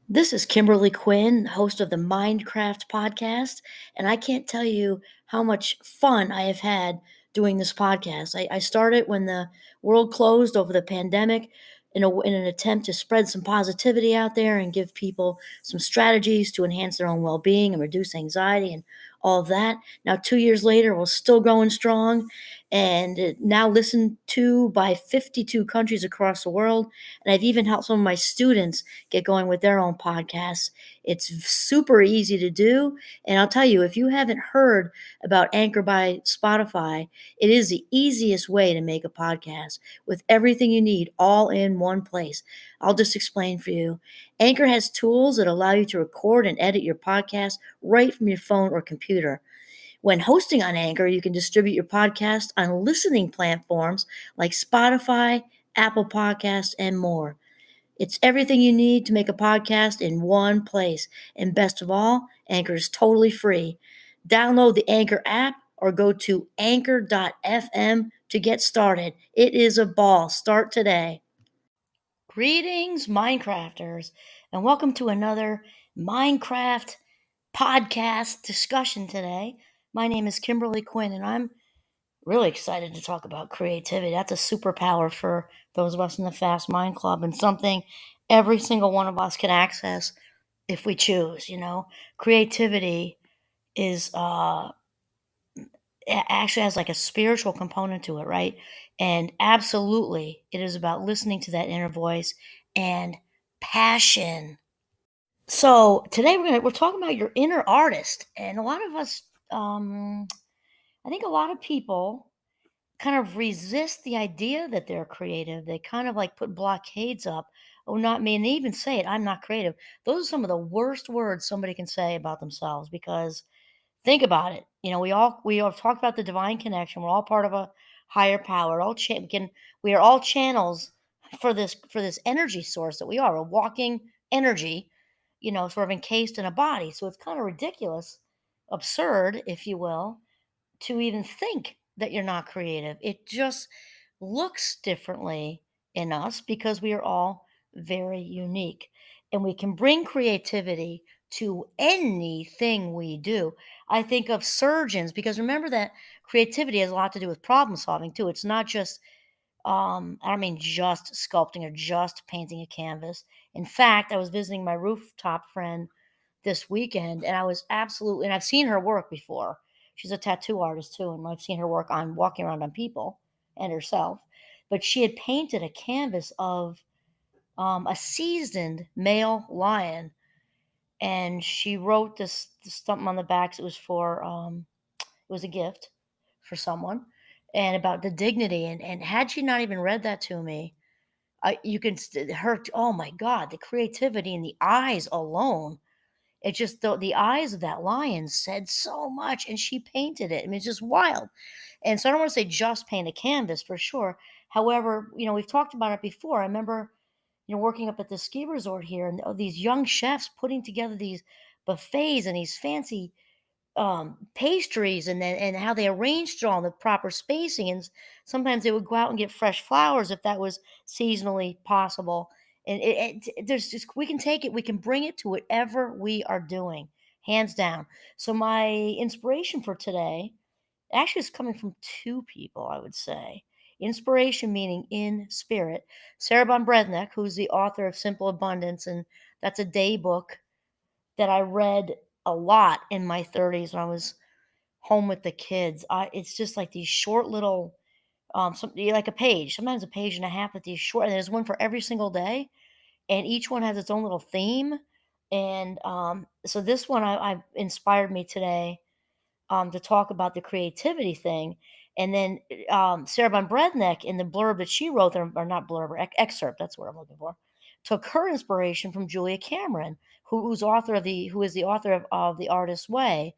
This is Kimberly Quinn, host of the Mindcraft podcast, and I can't tell you how much fun I have had doing this podcast. I started when the world closed over the pandemic in an attempt to spread some positivity out there and give people some strategies to enhance their own well being and reduce anxiety and all of that. Now, 2 years later, we're still going strong and now listened to by 52 countries across the world. And I've even helped some of my students get going with their own podcasts. It's super easy to do. And I'll tell you, if you haven't heard about Anchor by Spotify, it is the easiest way to make a podcast with everything you need all in one place. I'll just explain for you. Anchor has tools that allow you to record and edit your podcast right from your phone or computer. When hosting on Anchor, you can distribute your podcast on listening platforms like Spotify, Apple Podcasts, and more. It's everything you need to make a podcast in one place. And best of all, Anchor is totally free. Download the Anchor app or go to anchor.fm to get started. It is a ball. Start today. Greetings, Minecrafters, and welcome to another Minecraft podcast discussion today. My name is Kimberly Quinn, and I'm really excited to talk about creativity. That's a superpower for those of us in the Fast Mind Club and something every single one of us can access if we choose. Creativity is actually has like a spiritual component to it, right? And absolutely, it is about listening to that inner voice and passion. So today we're talking about your inner artist, and a lot of us, I think, a lot of people kind of resist the idea that they're creative. They kind of like put blockades up. Oh, not me. And they even say it, I'm not creative. Those are some of the worst words somebody can say about themselves because think about it. We all talked about the divine connection. We're all part of a higher power. We are all channels for this energy source that we are. A walking energy, sort of encased in a body. So it's kind of ridiculous, absurd, if you will, to even think that you're not creative. It just looks differently in us because we are all very unique. And we can bring creativity to anything we do. I think of surgeons because remember that creativity has a lot to do with problem solving too. It's not just I don't mean just sculpting or just painting a canvas. In fact, I was visiting my rooftop friend this weekend and I was absolutely, and I've seen her work before. She's a tattoo artist too, and I've seen her work on walking around on people and herself. But she had painted a canvas of a seasoned male lion, and she wrote this something on the back. It was it was a gift for someone, and about the dignity. And had she not even read that to me, you can her. Oh my God, the creativity in the eyes alone. It just the eyes of that lion said so much, and she painted it. I mean, it's just wild. And so I don't want to say just paint a canvas for sure. However, we've talked about it before. I remember, working up at the ski resort here, and these young chefs putting together these buffets and these fancy pastries, and how they arranged it all in the proper spacing. And sometimes they would go out and get fresh flowers if that was seasonally possible. And there's just we can take it, we can bring it to whatever we are doing, hands down. So my inspiration for today actually is coming from two people, I would say. Inspiration meaning in spirit. Sarah Von Brednek, who's the author of Simple Abundance, and that's a day book that I read a lot in my 30s when I was home with the kids. It's just like these short little, like a page, sometimes a page and a half, but these short, and there's one for every single day, and each one has its own little theme. And so this one I inspired me today to talk about the creativity thing. And then Sarah Von Brednek, in the blurb that she wrote, or not blurb, or excerpt, that's what I'm looking for, took her inspiration from Julia Cameron, who is the author of The Artist's Way.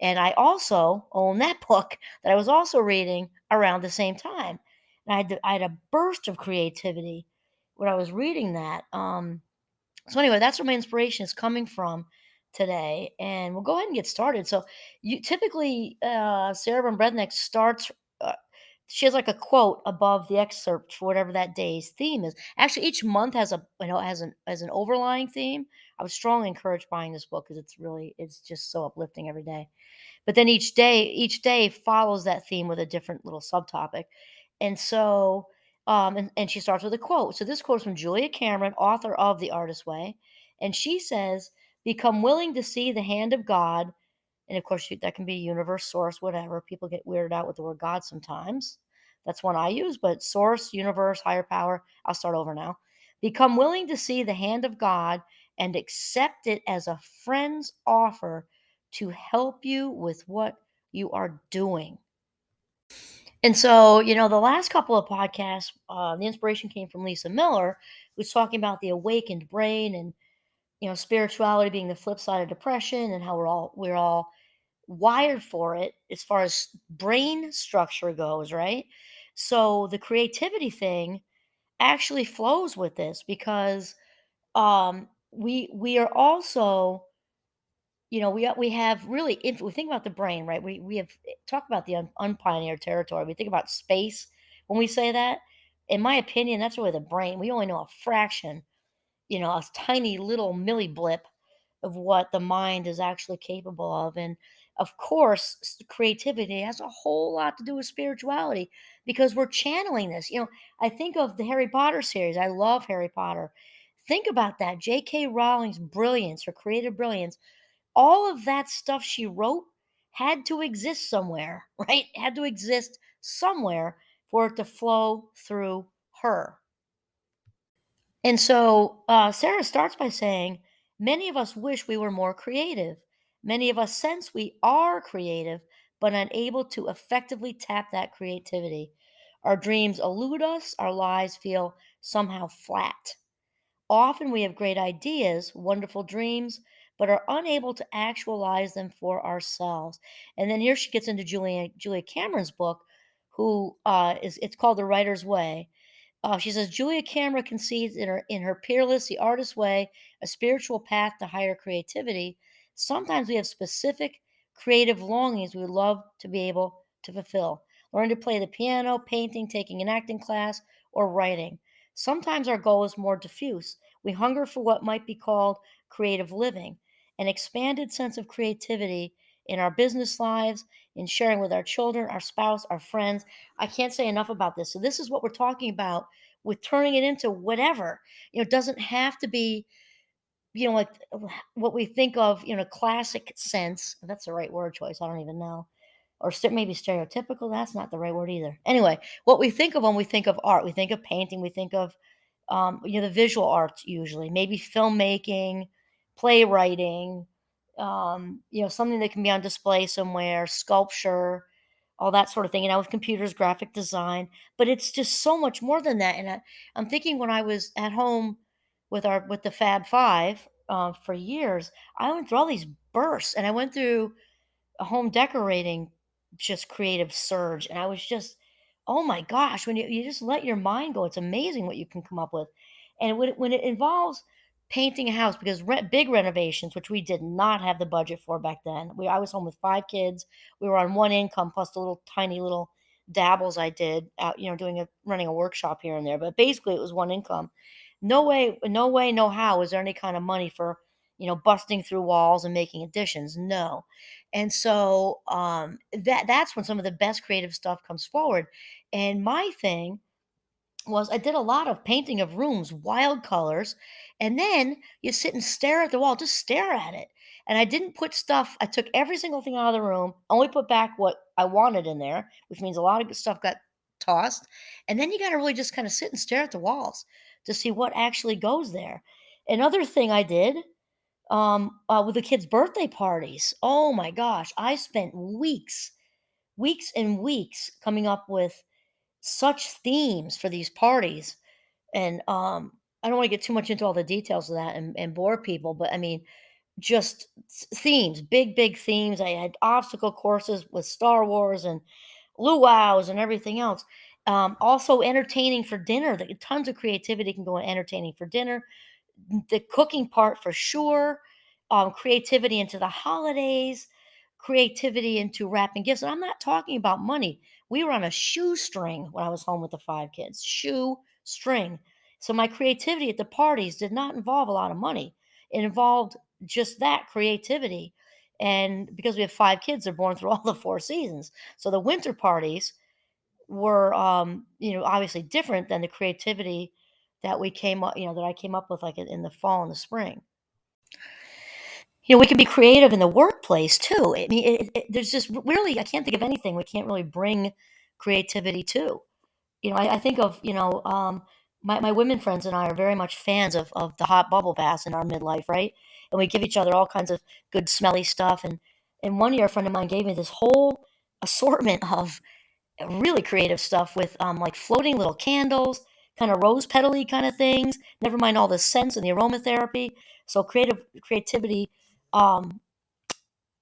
And I also own that book that I was also reading around the same time. And I had a burst of creativity when I was reading that. So anyway, that's where my inspiration is coming from today, and we'll go ahead and get started. So you typically, Sarah Van Brednek starts. Uh, she has like a quote above the excerpt for whatever that day's theme is. Actually, each month has a has an overlying theme. I was strongly encouraged buying this book because it's just so uplifting every day. But then each day follows that theme with a different little subtopic. And so and she starts with a quote. So this quote is from Julia Cameron, author of The Artist Way, and she says, "Become willing to see the hand of God." And of course, that can be universe, source, whatever. People get weirded out with the word God sometimes. That's one I use, but source, universe, higher power. I'll start over now. Become willing to see the hand of God and accept it as a friend's offer to help you with what you are doing. And so, the last couple of podcasts, the inspiration came from Lisa Miller, who's talking about the awakened brain and spirituality being the flip side of depression, and how we're all wired for it as far as brain structure goes, right? So the creativity thing actually flows with this because we are also, we have really, if we think about the brain, right? We have talk about the unpioneered territory. We think about space when we say that. In my opinion, that's really the brain. We only know a fraction, a tiny little milli blip of what the mind is actually capable of. And of course, creativity has a whole lot to do with spirituality because we're channeling this. I think of the Harry Potter series. I love Harry Potter. Think about that. J.K. Rowling's brilliance, her creative brilliance, all of that stuff she wrote had to exist somewhere, right? Had to exist somewhere for it to flow through her. And so Sarah starts by saying, "Many of us wish we were more creative. Many of us sense we are creative, but unable to effectively tap that creativity. Our dreams elude us, our lives feel somehow flat. Often we have great ideas, wonderful dreams, but are unable to actualize them for ourselves." And then here she gets into Julia Cameron's book, who it's called The Writer's Way. She says Julia Cameron concedes in her Peerless, The Artist's Way, a spiritual path to higher creativity. Sometimes we have specific creative longings we would love to be able to fulfill. Learning to play the piano, painting, taking an acting class, or writing. Sometimes our goal is more diffuse. We hunger for what might be called creative living, an expanded sense of creativity in our business lives, in sharing with our children, our spouse, our friends. I can't say enough about this. So, this is what we're talking about with turning it into whatever. It doesn't have to be, like what we think of in a classic sense. That's the right word choice. I don't even know. Or maybe stereotypical. That's not the right word either. Anyway, what we think of when we think of art, we think of painting, we think of, the visual arts usually, maybe filmmaking, playwriting, something that can be on display somewhere, sculpture, all that sort of thing. With computers, graphic design, but it's just so much more than that. And I'm thinking when I was at home with the Fab Five for years, I went through all these bursts, and I went through a home decorating just creative surge, and I was just, oh my gosh, when you just let your mind go, it's amazing what you can come up with. And when it involves painting a house, because big renovations, which we did not have the budget for back then. I was home with 5 kids. We were on one income plus the little tiny little dabbles I did out, doing running a workshop here and there, but basically it was one income. No way, no way, no how is there any kind of money for busting through walls and making additions. No. And so that's when some of the best creative stuff comes forward. And my thing was I did a lot of painting of rooms, wild colors, and then you sit and stare at the wall, just stare at it. And I didn't put stuff, I took every single thing out of the room, only put back what I wanted in there, which means a lot of good stuff got tossed. And then you got to really just kind of sit and stare at the walls to see what actually goes there. Another thing I did with the kids' birthday parties. Oh my gosh, I spent weeks and weeks coming up with such themes for these parties. And I don't want to get too much into all the details of that and bore people, but I mean, just themes, big themes. I had obstacle courses with Star Wars and luau's and everything else. Also, entertaining for dinner. Tons of creativity can go in entertaining for dinner, the cooking part for sure, creativity into the holidays, creativity into wrapping gifts. And I'm not talking about money. We were on a shoestring when I was home with the 5 kids. Shoestring. So my creativity at the parties did not involve a lot of money. It involved just that creativity. And because we have 5 kids, they're born through all the 4 seasons. So the winter parties were, obviously different than the creativity that we came up, that I came up with like in the fall and the spring. We can be creative in the workplace too. I mean, there's just really, I can't think of anything we can't really bring creativity to. I think of, my women friends and I are very much fans of the hot bubble baths in our midlife, right? And we give each other all kinds of good smelly stuff. And one year, a friend of mine gave me this whole assortment of really creative stuff with like floating little candles, kind of rose petally kind of things. Never mind all the scents and the aromatherapy. So creativity um,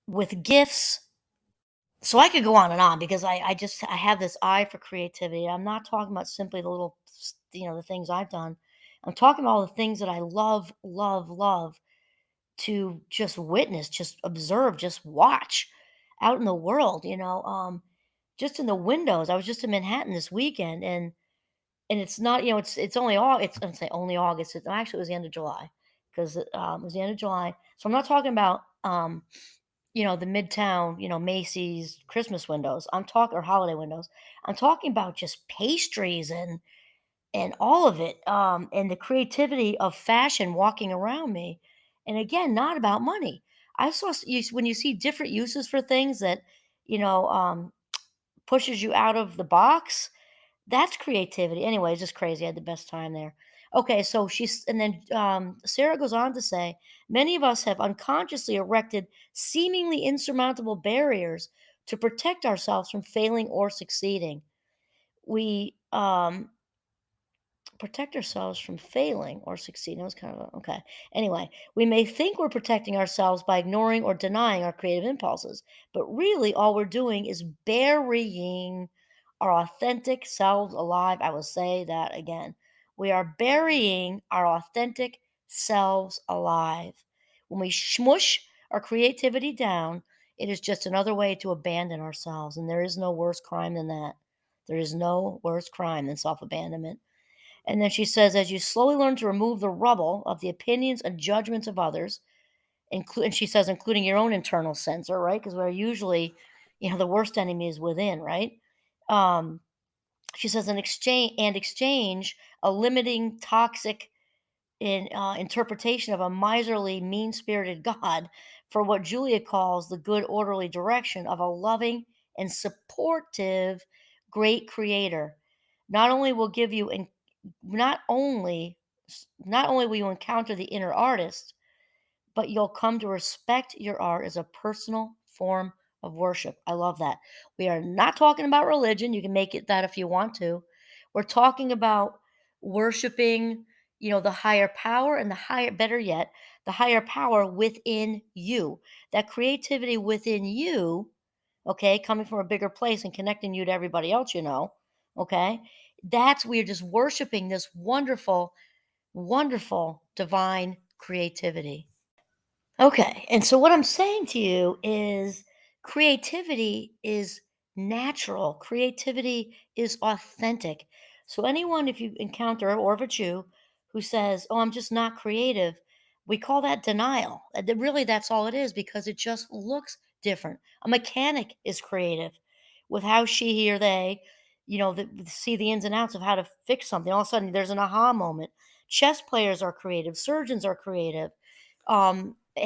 with gifts. So I could go on and on because I have this eye for creativity. I'm not talking about simply the little the things I've done. I'm talking about all the things that I love, love, love to just witness, just observe, just watch out in the world. Just in the windows. I was just in Manhattan this weekend, and it's not, it's only August. I'm say only August. Actually, it was the end of July because it was the end of July. So I'm not talking about the Midtown, Macy's Christmas windows. I'm talking or holiday windows. I'm talking about just pastries and all of it, and the creativity of fashion walking around me. And again, not about money. I saw when you see different uses for things that you know um, pushes you out of the box. That's creativity. Anyway, it's just crazy. I had the best time there. Okay, so and then Sarah goes on to say, many of us have unconsciously erected seemingly insurmountable barriers to protect ourselves from failing or succeeding. We protect ourselves from failing or succeeding. That was kind of okay. Anyway, we may think we're protecting ourselves by ignoring or denying our creative impulses, but really all we're doing is burying our authentic selves alive. I will say that again. We are burying our authentic selves alive. When we smush our creativity down, it is just another way to abandon ourselves. And there is no worse crime than that. There is no worse crime than self abandonment. And then she says, as you slowly learn to remove the rubble of the opinions and judgments of others, and she says, including your own internal censor, right? Because we're usually, the worst enemy is within, right? Um, she says, exchange a limiting, toxic interpretation of a miserly, mean spirited God for what Julia calls the good, orderly direction of a loving and supportive great creator. Not only will give you not only not only will you encounter the inner artist, but you'll come to respect your art as a personal form of worship. I love that. We are not talking about religion. You can make it that if you want to. We're talking about worshiping, the higher power and the higher, better yet, the higher power within you. That creativity within you, okay, coming from a bigger place and connecting you to everybody else, okay? That's we're just worshiping this wonderful, wonderful divine creativity. Okay. And so what I'm saying to you is creativity is natural. Creativity is authentic. So anyone, if you encounter, or if it's you, who says, "Oh, I'm just not creative," we call that denial. Really, that's all it is because it just looks different. A mechanic is creative with how she, he, or they, see the ins and outs of how to fix something. All of a sudden, there's an aha moment. Chess players are creative. Surgeons are creative,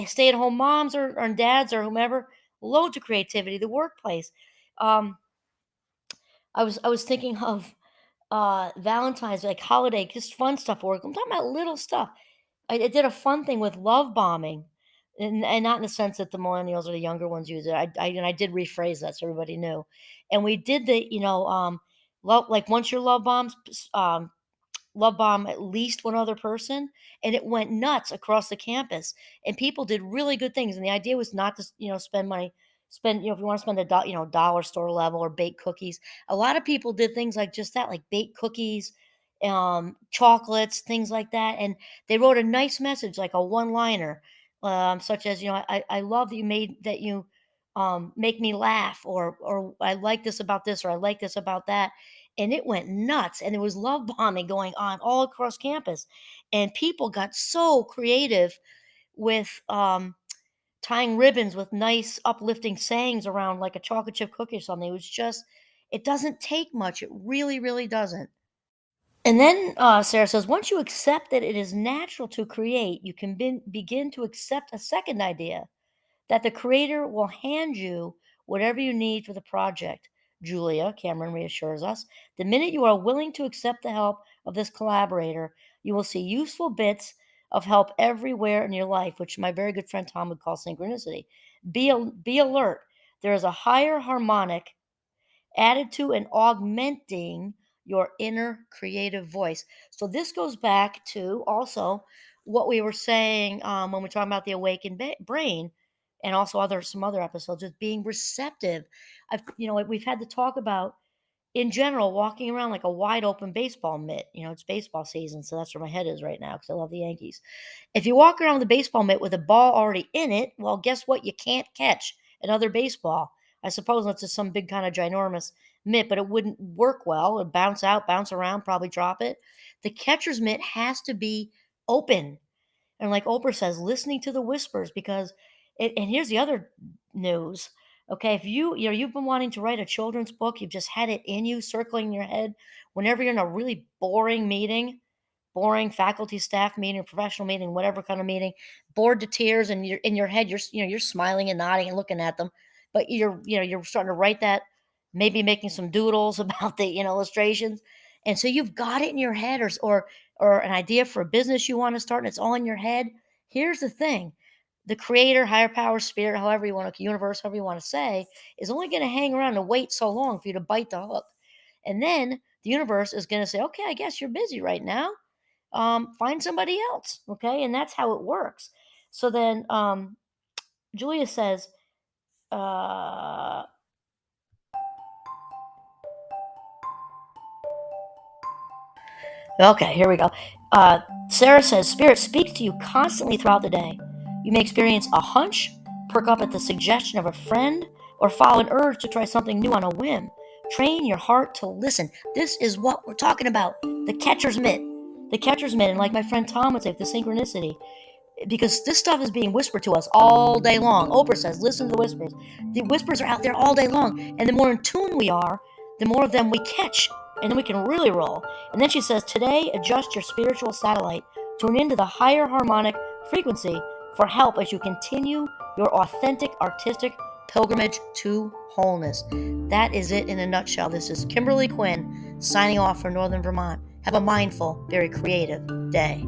stay-at-home moms or dads or whomever, loads of creativity. The workplace. Um, I was thinking of Valentine's, like holiday, just fun stuff. Work. I'm talking about little stuff. I did a fun thing with love bombing, and not in the sense that the millennials or the younger ones use it. And I did rephrase that so everybody knew. And we did the love, like once your love bomb at least one other person, and it went nuts across the campus, and people did really good things. And the idea was not to spend money, if you want to spend dollar store level or bake cookies. A lot of people did things like just that, like bake cookies, chocolates, things like that. And they wrote a nice message, like a one liner, such as, I love that you make me laugh, or I like this about this, or I like this about that. And it went nuts. And there was love bombing going on all across campus. And people got so creative with tying ribbons with nice uplifting sayings around like a chocolate chip cookie or something. It was just, it doesn't take much. It really, really doesn't. And then Sarah says, once you accept that it is natural to create, you can begin to accept a second idea that the creator will hand you whatever you need for the project. Julia, Cameron reassures us, the minute you are willing to accept the help of this collaborator, you will see useful bits of help everywhere in your life, which my very good friend Tom would call synchronicity. Be alert. There is a higher harmonic added to and augmenting your inner creative voice. So this goes back to also what we were saying when we're talking about the awakened brain, and also some other episodes, is being receptive. We've had to talk about in general walking around like a wide open baseball mitt. It's baseball season, so that's where my head is right now because I love the Yankees. If you walk around with a baseball mitt with a ball already in it, well, guess what? You can't catch another baseball. I suppose that's just some big kind of ginormous mitt, but it wouldn't work well. It'd bounce out, bounce around, probably drop it. The catcher's mitt has to be open. And like Oprah says, listening to the whispers, because and here's the other news. Okay, if you've been wanting to write a children's book, you've just had it in you, circling in your head whenever you're in a really boring faculty staff meeting or professional meeting, whatever kind of meeting, bored to tears, and you're in your head, you're smiling and nodding and looking at them, but you're starting to write that, maybe making some doodles about the illustrations, and so you've got it in your head, or an idea for a business you want to start, and it's all in your head. Here's the thing: the creator, higher power, spirit, however you want to, universe, however you want to say, is only going to hang around and wait so long for you to bite the hook, and then the universe is going to say, okay, I guess you're busy right now, find somebody else. Okay. And that's how it works. So then Julia says, uh, okay, here we go. Sarah says, Spirit speaks to you constantly throughout the day. You may experience a hunch, perk up at the suggestion of a friend, or follow an urge to try something new on a whim. Train your heart to listen. This is what we're talking about. The catcher's mitt. The catcher's mitt. And like my friend Tom would say, the synchronicity, because this stuff is being whispered to us all day long. Oprah says, listen to the whispers. The whispers are out there all day long. And the more in tune we are, the more of them we catch. And then we can really roll. And then she says, today, adjust your spiritual satellite. Tune into the higher harmonic frequency for help as you continue your authentic artistic pilgrimage to wholeness. That is it in a nutshell. This is Kimberly Quinn signing off for Northern Vermont. Have a mindful, very creative day.